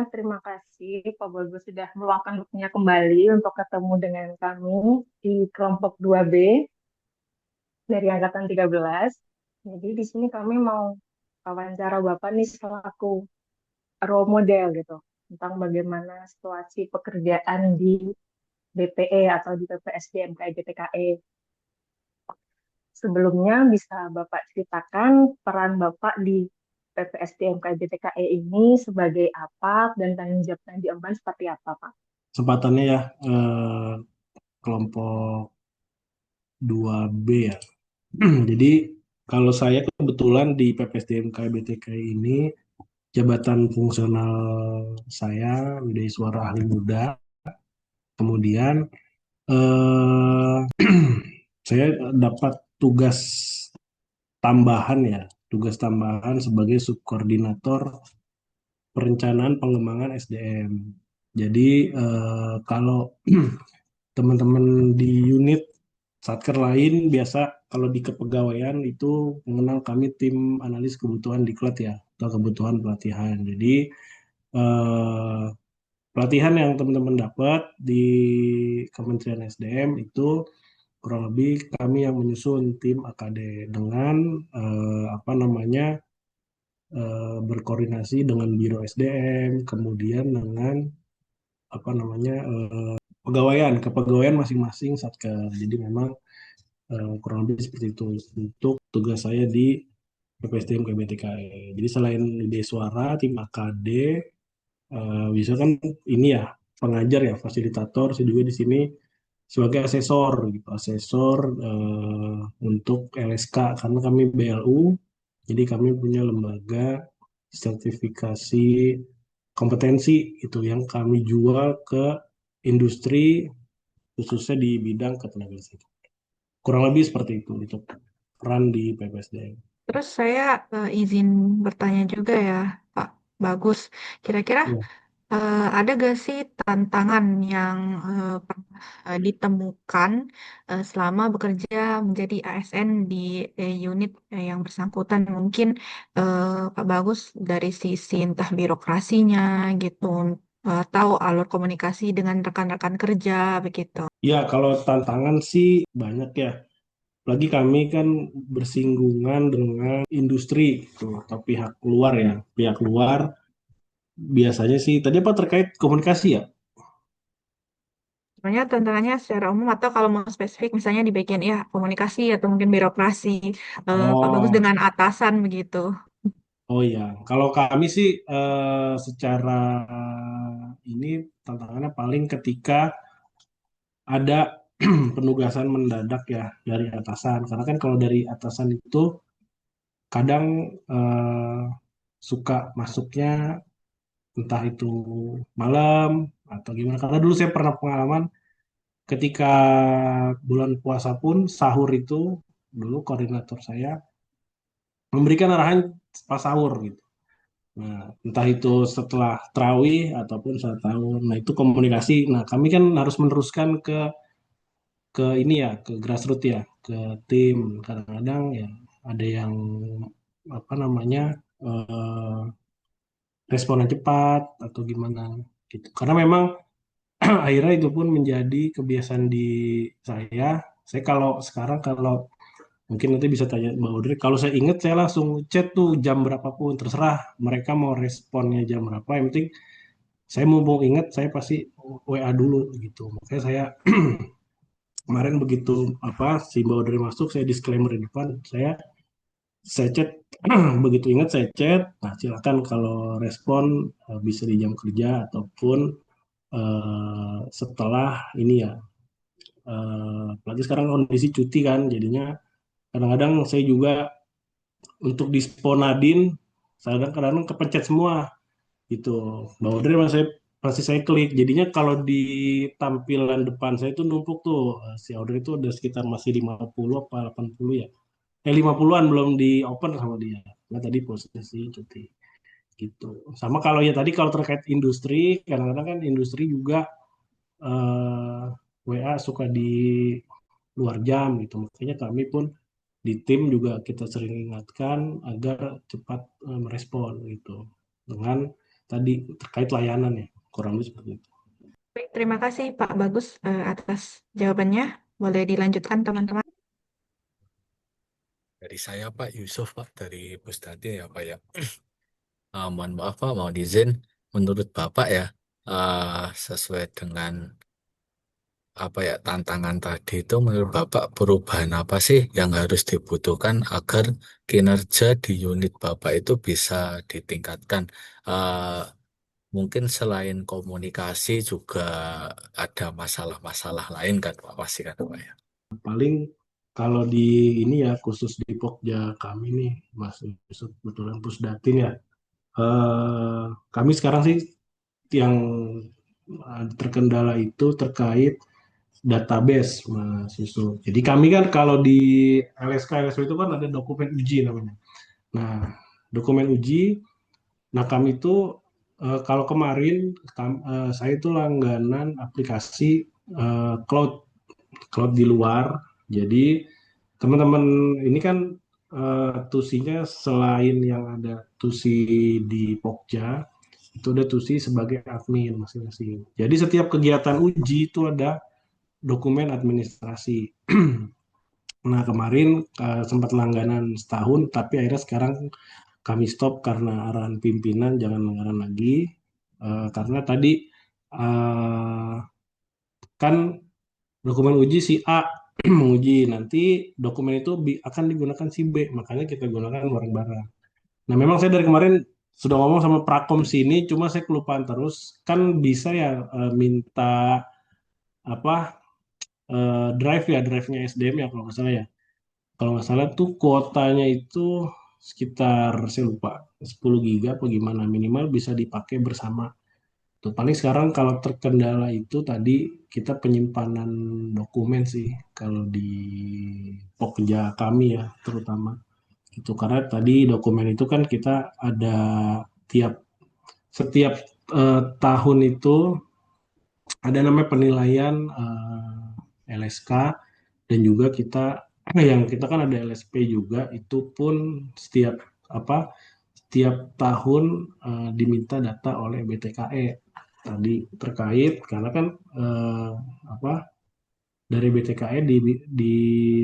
terima kasih Pak Bagus sudah meluangkan waktunya kembali untuk ketemu dengan kami di kelompok 2B dari angkatan 13. Jadi di sini kami mau wawancara Bapak nih selaku role model gitu tentang bagaimana situasi pekerjaan di BPE atau di PPSDM KIBTKE. Sebelumnya bisa Bapak ceritakan peran Bapak di PPSDM KIBTKE ini sebagai apa dan tanggung jawab yang diemban seperti apa, Pak? Kesempatannya ya, kelompok 2B ya. Jadi kalau saya kebetulan di PPSDM KBTK ini jabatan fungsional saya Widya Suara Ahli Muda. Kemudian eh, saya dapat tugas tambahan ya, tugas tambahan sebagai subkoordinator perencanaan pengembangan SDM. Jadi kalau teman-teman di unit satker lain biasa kalau di kepegawaian itu mengenal kami tim analis kebutuhan diklat ya atau kebutuhan pelatihan. Jadi eh, pelatihan yang teman-teman dapat di Kementerian SDM itu kurang lebih kami yang menyusun tim AKD dengan apa namanya berkoordinasi dengan Biro SDM, kemudian dengan apa namanya pegawaian kepegawaian masing-masing satker. Jadi memang kurang lebih seperti itu untuk tugas saya di PPSDM KBTKE. Jadi selain ide suara, tim AKD, bisa kan ini ya pengajar ya, fasilitator. Saya juga di sini sebagai asesor gitu, asesor untuk LSK karena kami BLU. Jadi kami punya lembaga sertifikasi kompetensi itu yang kami jual ke industri khususnya di bidang ketenagakerjaan. Kurang lebih seperti itu peran di PPSDM. Terus saya izin bertanya juga ya, Pak Bagus. Kira-kira Ya. ada gak sih tantangan yang pernah ditemukan selama bekerja menjadi ASN di unit yang bersangkutan? Mungkin Pak Bagus dari sisi entah birokrasinya gitu, atau alur komunikasi dengan rekan-rekan kerja begitu. Ya, kalau tantangan sih banyak ya. Lagi kami kan bersinggungan dengan industri tuh, atau pihak luar ya. Pihak luar biasanya sih, tadi apa terkait komunikasi ya? Sebenarnya tantangannya secara umum atau kalau mau spesifik misalnya di bagian ya komunikasi atau mungkin birokrasi Pak Bagus Oh, dengan atasan begitu. oh ya. Kalau kami sih secara ini tantangannya paling ketika ada penugasan mendadak ya dari atasan. Karena kan kalau dari atasan itu kadang suka masuknya entah itu malam atau gimana. Karena dulu saya pernah pengalaman ketika bulan puasa pun sahur itu dulu koordinator saya memberikan arahan pas sahur gitu. Nah, entah itu setelah tarawih ataupun saat sahur. Nah, itu komunikasi. Nah, kami kan harus meneruskan ke ini ya, ke grassroots ya, ke tim. Kadang-kadang ya ada yang apa namanya eh, responnya cepat atau gimana gitu. Karena memang akhirnya itu pun menjadi kebiasaan di saya. Saya kalau sekarang kalau mungkin nanti bisa tanya Mbak Audrey, kalau saya ingat saya langsung chat tuh jam berapapun, terserah mereka mau responnya jam berapa. Yang penting saya mau ingat saya pasti WA dulu gitu. Makanya saya kemarin begitu apa si Mbak Audrey masuk, saya disclaimer di depan, saya chat begitu ingat saya chat. Nah silakan kalau respon bisa di jam kerja ataupun setelah ini ya apalagi sekarang kondisi cuti kan jadinya kadang-kadang saya juga untuk disponadin kadang-kadang kepencet semua gitu Mbak Audrey masih saya klik jadinya kalau di tampilan depan saya itu numpuk tuh si Audrey itu ada sekitar masih 50 apa 80 ya 50-an belum di open sama dia nah tadi posisi cuti gitu sama kalau ya tadi kalau terkait industri kadang-kadang kan industri juga eh, WA suka di luar jam gitu. Makanya kami pun di tim juga kita sering ingatkan agar cepat merespon gitu. Dengan tadi terkait layanan ya, kurang lebih seperti itu. Baik, terima kasih Pak Bagus atas jawabannya. Boleh dilanjutkan teman-teman. Dari saya Pak Yusuf Pak dari Pusdati ya Pak ya. Mohon maaf Pak, mau izin menurut Bapak ya, sesuai dengan apa ya tantangan tadi itu menurut Bapak perubahan apa sih yang harus dibutuhkan agar kinerja di unit Bapak itu bisa ditingkatkan? Eh, Mungkin selain komunikasi juga ada masalah-masalah lain kan Pak, pasti kan Pak ya. Paling kalau di ini ya khusus di Pokja kami nih Mas Yusuf, kebetulan Pusdatin ya. Kami sekarang sih yang terkendala itu terkait database Mas Yusuf. Jadi kami kan kalau di LSK itu kan ada dokumen uji namanya. Nah, dokumen uji, nah kami itu kalau kemarin saya itu langganan aplikasi cloud cloud di luar. Jadi teman-teman ini kan tusinya selain yang ada tusi di Pokja, itu ada tusi sebagai admin masing-masing. Jadi setiap kegiatan uji itu ada dokumen administrasi. Nah, kemarin sempat langganan setahun, tapi akhirnya sekarang kami stop karena arahan pimpinan jangan langganan lagi. Karena tadi eh, kan dokumen uji si A menguji, nanti dokumen itu akan digunakan si B, makanya kita gunakan bareng-bareng. Nah, memang saya dari kemarin sudah ngomong sama Prakom sini, cuma saya kelupaan terus. Kan bisa ya minta apa drive-nya SDM ya kalau nggak salah ya. Kalau nggak salah tuh kuotanya itu sekitar saya lupa 10 giga apa gimana minimal bisa dipakai bersama. Tuh paling sekarang kalau terkendala itu tadi kita penyimpanan dokumen sih kalau di Pokja kami ya terutama itu karena tadi dokumen itu kan kita ada tiap setiap tahun itu ada namanya penilaian LSK dan juga kita yang kita kan ada LSP juga itu pun setiap apa setiap tahun diminta data oleh BTKE tadi terkait karena kan apa dari BTKE di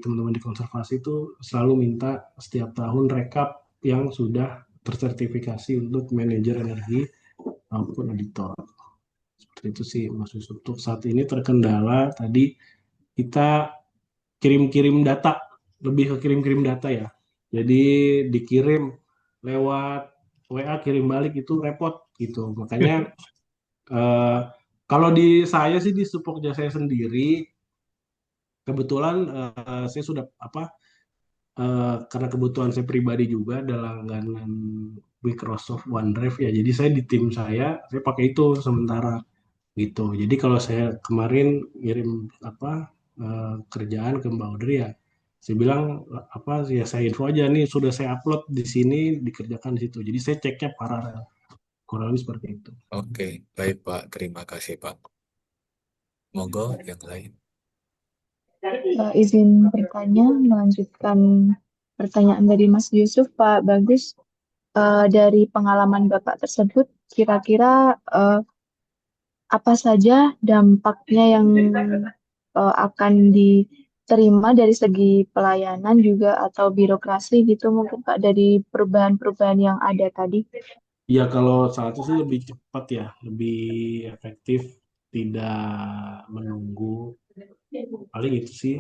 teman-teman di konservasi itu selalu minta setiap tahun rekap yang sudah tersertifikasi untuk manajer energi maupun auditor. Seperti itu sih Mas Yusuf. Untuk saat ini terkendala tadi kita kirim-kirim data, lebih ke kirim-kirim data ya. Jadi dikirim lewat WA kirim balik itu repot gitu. Makanya eh, kalau di saya sih di Supokja saya sendiri kebetulan saya sudah apa karena kebutuhan saya pribadi juga ada langganan Microsoft OneDrive ya. Jadi saya di tim saya pakai itu sementara gitu. Jadi kalau saya kemarin ngirim apa kerjaan ke Mbak Audrey ya, saya bilang apa ya saya info aja nih sudah saya upload di sini dikerjakan di situ. Jadi saya ceknya paralel. Kurang lebih seperti itu. Oke, baik Pak, terima kasih Pak. Monggo yang lain. Izin bertanya, melanjutkan pertanyaan dari Mas Yusuf, Pak Bagus. Dari pengalaman Bapak tersebut, kira-kira apa saja dampaknya yang akan diterima dari segi pelayanan juga atau birokrasi gitu mungkin Pak dari perubahan-perubahan yang ada tadi? Ya kalau saat itu sih lebih cepat ya, lebih efektif, tidak menunggu. Paling itu sih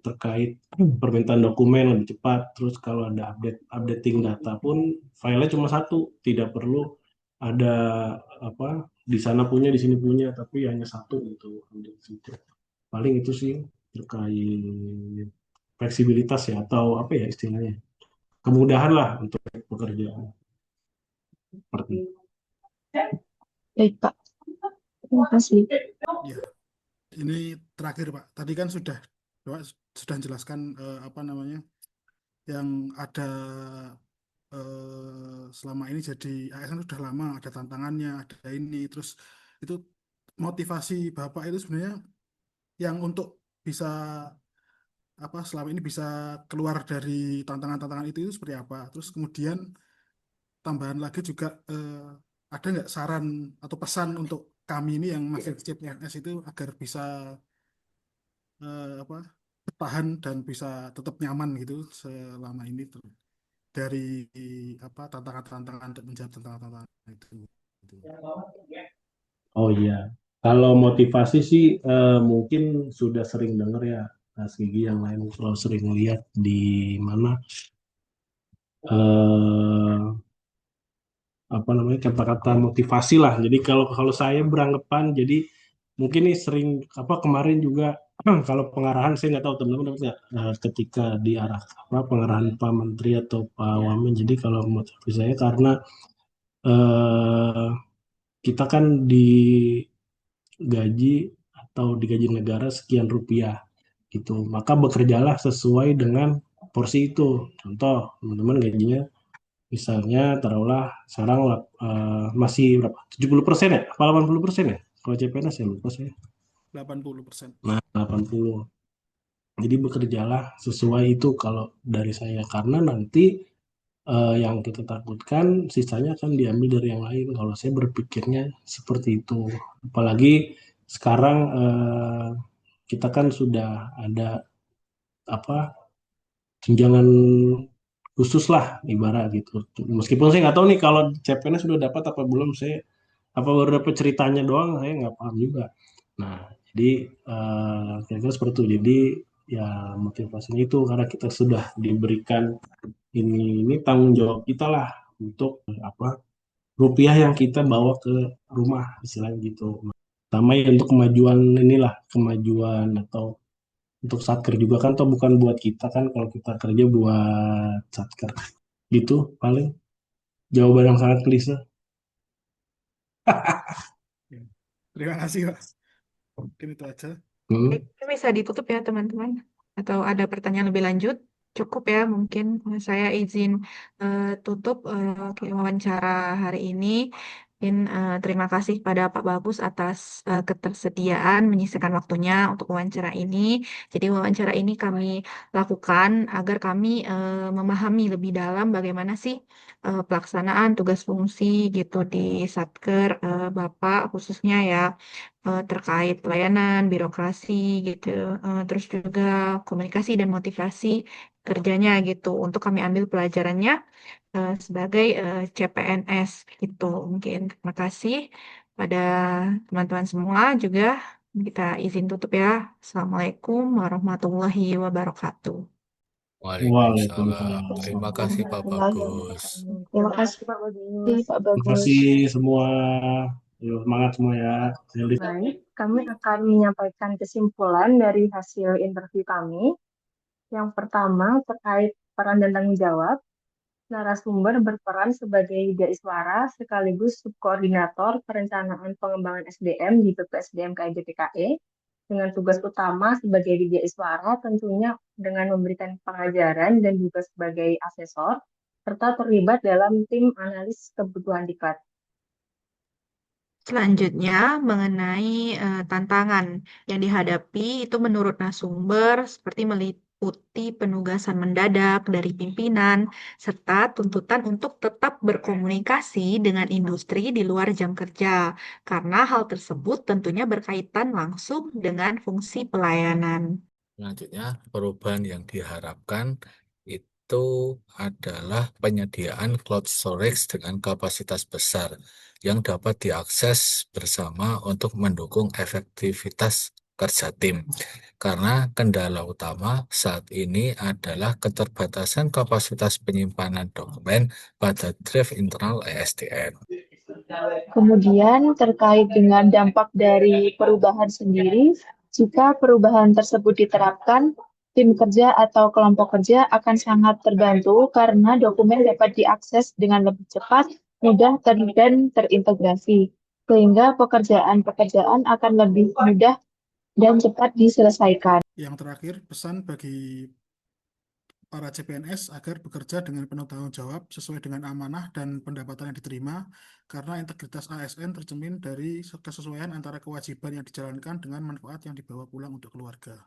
terkait permintaan dokumen lebih cepat. Terus kalau ada updating data pun filenya cuma satu, tidak perlu ada apa di sana punya di sini punya, tapi hanya satu gitu. Paling itu sih terkait fleksibilitas ya atau apa ya istilahnya kemudahan lah untuk pekerjaan seperti itu. Baik Pak, terima kasih. Ya, ini terakhir Pak. Tadi kan Bapak sudah jelaskan apa namanya yang ada selama ini jadi ASN sudah lama, ada tantangannya, ada ini, terus itu motivasi Bapak itu sebenarnya yang untuk bisa apa selama ini bisa keluar dari tantangan-tantangan itu seperti apa? Terus kemudian tambahan lagi juga, ada nggak saran atau pesan untuk kami ini yang masih CPNS itu agar bisa apa, bertahan dan bisa tetap nyaman gitu selama ini tuh, dari apa, tantangan-tantangan untuk menjawab tantangan-tantangan itu. Gitu. Oh iya, kalau motivasi sih mungkin sudah sering dengar ya Mas Gigi, yang lain selalu sering lihat di mana eh, apa namanya, kata-kata motivasi lah. Jadi kalau kalau saya beranggapan, jadi mungkin nih sering apa kemarin juga kalau pengarahan saya nggak tahu teman-teman dapat nggak, ketika diarah apa pengarahan Pak Menteri atau Pak Wamen. Jadi kalau motivasi saya karena eh, kita kan digaji atau digaji negara sekian rupiah gitu. Maka bekerjalah sesuai dengan porsi itu. Contoh, teman-teman gajinya misalnya taruhlah sekarang masih berapa? 70% ya? Apa 80% ya? Kalau CPNS ya lupa saya. 80%. Nah, 80. Jadi bekerjalah sesuai itu kalau dari saya, karena nanti yang kita takutkan sisanya akan diambil dari yang lain. Kalau saya berpikirnya seperti itu. Apalagi sekarang kita kan sudah ada apa tunjangan khusus lah ibarat gitu. Meskipun saya nggak tahu nih kalau CPNS sudah dapat apa belum, saya apa baru dapat ceritanya doang, saya nggak paham juga. Nah, jadi kira-kira seperti itu. Jadi ya motivasinya itu karena kita sudah diberikan ini tanggung jawab kita lah untuk apa rupiah yang kita bawa ke rumah istilahnya gitu. Sama ya untuk kemajuan inilah, kemajuan atau untuk satker juga kan, toh bukan buat kita kan, kalau kita kerja buat satker gitu. Paling jawaban yang sangat klise. Ya. Terima kasih Pak. Mungkin itu aja. Hmm. Itu bisa ditutup ya teman-teman. Atau ada pertanyaan lebih lanjut? Cukup ya mungkin saya izin tutup wawancara hari ini. Mungkin terima kasih pada Pak Bagus atas ketersediaan menyisikan waktunya untuk wawancara ini. Jadi wawancara ini kami lakukan agar kami memahami lebih dalam bagaimana sih pelaksanaan tugas fungsi gitu di Satker Bapak khususnya ya, terkait pelayanan, birokrasi gitu, terus juga komunikasi dan motivasi kerjanya gitu. Untuk kami ambil pelajarannya sebagai CPNS gitu. Mungkin terima kasih pada teman-teman semua juga. Kita izin tutup ya. Assalamualaikum warahmatullahi wabarakatuh. Waalaikumsalam. Waalaikumsalam Terima kasih Pak warahmatullahi Bagus. wabarakatuh. Terima Terima kasih kasih Pak Bagus. Pak Terima Bagus. kasih semua. Yuk, semangat semua ya. Saya Baik, kami akan menyampaikan kesimpulan dari hasil interview kami. Yang pertama, terkait peran dan tanggung jawab. Narasumber berperan sebagai Widya Iswara sekaligus subkoordinator perencanaan pengembangan SDM di BPSDM KIJTKE dengan tugas utama sebagai Widya Iswara tentunya dengan memberikan pengajaran dan juga sebagai asesor serta terlibat dalam tim analis kebutuhan diklat. Selanjutnya, mengenai tantangan yang dihadapi itu menurut narasumber seperti meliputi penugasan mendadak dari pimpinan, serta tuntutan untuk tetap berkomunikasi dengan industri di luar jam kerja, karena hal tersebut tentunya berkaitan langsung dengan fungsi pelayanan. Selanjutnya, perubahan yang diharapkan itu adalah penyediaan cloud storage dengan kapasitas besar yang dapat diakses bersama untuk mendukung efektivitas kerja tim. Karena kendala utama saat ini adalah keterbatasan kapasitas penyimpanan dokumen pada drive internal ESDN. Kemudian terkait dengan dampak dari perubahan sendiri, jika perubahan tersebut diterapkan, tim kerja atau kelompok kerja akan sangat terbantu karena dokumen dapat diakses dengan lebih cepat, mudah, dan terintegrasi, sehingga pekerjaan-pekerjaan akan lebih mudah dan cepat diselesaikan. Yang terakhir, pesan bagi para CPNS agar bekerja dengan penuh tanggung jawab sesuai dengan amanah dan pendapatan yang diterima, karena integritas ASN tercermin dari kesesuaian antara kewajiban yang dijalankan dengan manfaat yang dibawa pulang untuk keluarga.